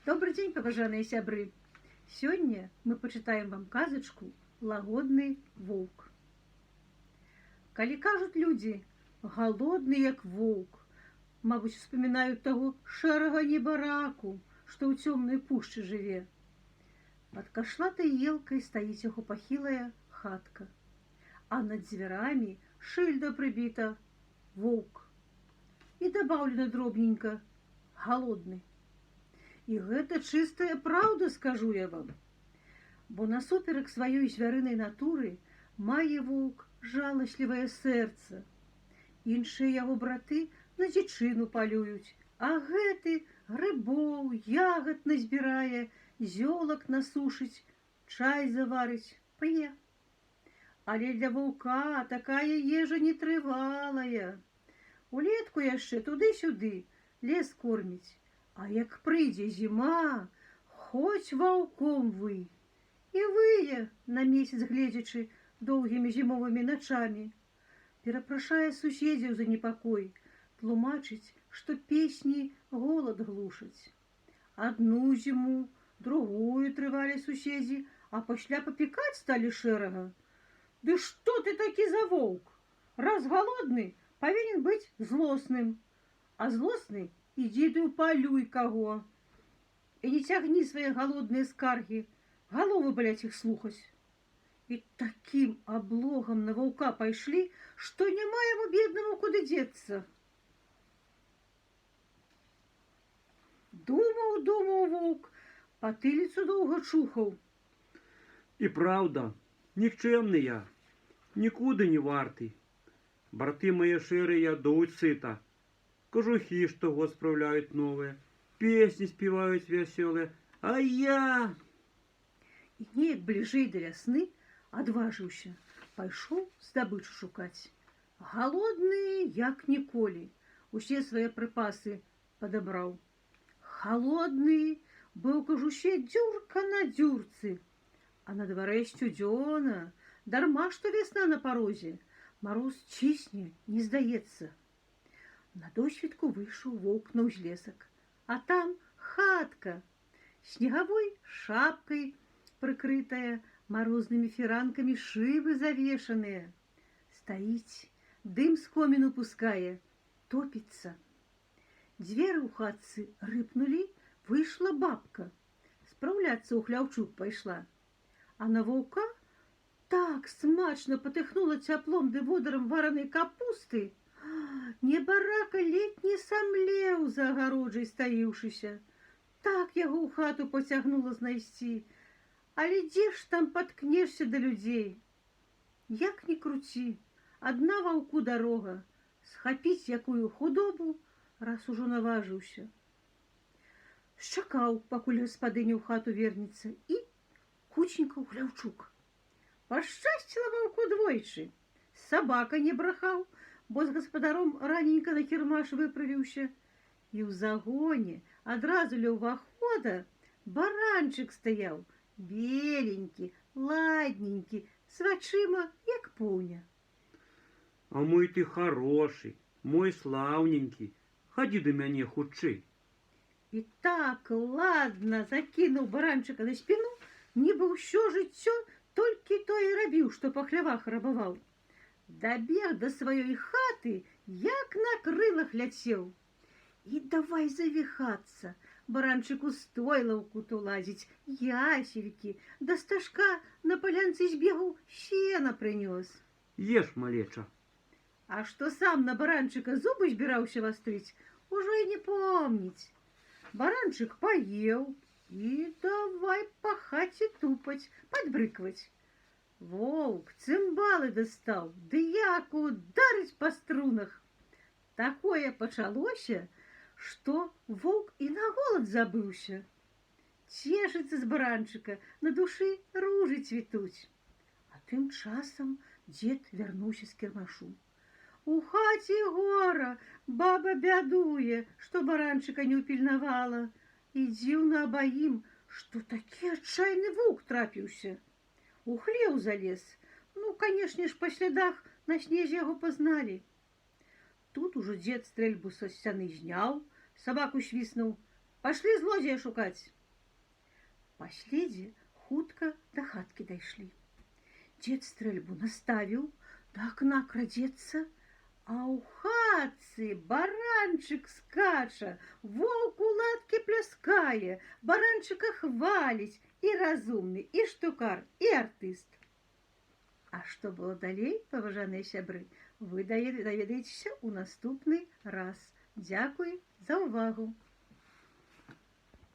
Добрый день, паважаныя сябры. Сёння мы пачытаем вам казачку лагодны воўк. Калі кажуць людзі галодны як воўк, мабыць, успамінаюць таго шэрага небараку, што ў цёмнай пушчы жыве. Пад кашлатай елкай стаіць яго пахілая хатка, а над дзвярамі шыльда прыбіта воўк. І дабаўлена дробненька галодны. І гэта чыстая праўда, скажу я вам. Бо насуперак сваёй звярынай натуры мае воўк жаласлівае сэрца. Іншыя яго браты на дзічыну палююць, а гэты грыбоў, ягад назбірае, зёлак насушыць, чай заварыць, п'е. Але для ваўка такая ежа нетрывалая. Улетку яшчэ туды-сюды лес корміць. А як прыйдзе зіма, хоць ваўком вый. І вые на месяц гледзячы доўгімі зімовымі начамі. Перапрашае суседзяў за непакой, тлумачыць, што песні голад глушаць. Адну зіму, другую трывалі суседзі, а пасля папікаць сталі шэрага. Ды што ты такі за воўк? Раз галодны, павінен быць злосным, а злосны ідзі ты ўпалюй каго. І не цягні свае галодныя скаргі, галовы баляць іх слухаць. І такім аблогам на ваўка пайшлі, што няма яму беднаму куды дзецца. Думаў воўк, патыліцу доўга чухаў. І праўда, нікчэмны я, нікуды не варты. Браты мае шэрыя ядуць сыта, кажухі штогод спраўляюць новыя, песні спяваюць вясёлыя, а я... І неяк бліжэй да вясны адважыўся, пайшоў здабычу шукаць. Галодны, як ніколі, усе свае прыпасы падабраў. Халодны, быў кажуще дзюрка на дзюрцы, а на дварэ сцюдзёна, дарма што вясна на парозе, мароз цісне, не здаецца. На досвідку выйшаў воўк на ўзлесак, а там хатка, снегавой шапкай прыкрытая, марознымі фіранкамі шыбы завешаныя. Стаіць, дым з коміну пускае, топіцца. Дзверы ў хатцы рыпнулі, выйшла бабка. Спраўляцца ў хляўчук пайшла. А на ваўка так смачна патыхнула цяплом ды водарам варанай капусты. Небарака ледь не самлеў за агароджай стаіўшыся. Так яго ў хату пацягнула знайсці. Але дзе ж там паткнешся да людзей? Як ні круці, адна ваўку дарога, схапіць якую худобу, раз ужо наважыўся. Счакаў, пакуль гаспадыня ў хату вернецца, і кученька ў хляўчук. Пашчасціла ваўку двойчы. Сабака не брахаў, бо з гаспадаром раненька на кірмаш выправіўся. І ў загоне адразу ля ўвахода баранчык стаяў, беленькі, ладненькі, з вачыма, як поўня. А мой ты хорошы, мой слаўненькі, хадзі да мяне хутчэй. І так ладна закінуў баранчыка на спіну, нібы ўсё жыццё толькі то і рабіў, што па хлявах рабаваў. Дабег да сваёй хаты, як на крылах ляцеў. І давай завіхацца, баранчыку стойла ў куту лазіць, яселькі, да стажка на палянцы збегаў, сена прынёс. Еш, малеча. А што сам на баранчыка зубы збіраўся вастрыць, ужо і не помніць. Баранчык паеў і давай па хаце тупаць, падбрыкваць. Воўк цымбалы дастаў, ды як ударыць па струнах. Такое пачалося, што воўк і на голад забыўся. Цешыцца з баранчыка, на душы ружы цвітуць. А тым часам дзед вярнуўся з кірмашу. У хаце гора, баба бядуе, што баранчыка не ўпільнавала. І дзіўна абаім, што такі адчайны воўк трапіўся. У хлеў залез. Ну, канешне ж, па слядах на снезе яго пазналі. Тут ужо дзед стрэльбу са сцяны зняў, сабаку свіснуў. Пашлі злодзея шукаць. Паслі дзе хутка да хаткі дайшлі. Дзед стрэльбу наставіў, да акна крадзецца, а ў хатцы баранчык скача, воўк у ладкі пляскае, баранчыка хваліць, і разумны, і штукар, і артыст. А што было далей, паважаныя сябры, вы даведаецеся ў наступны раз. Дзякуй за ўвагу!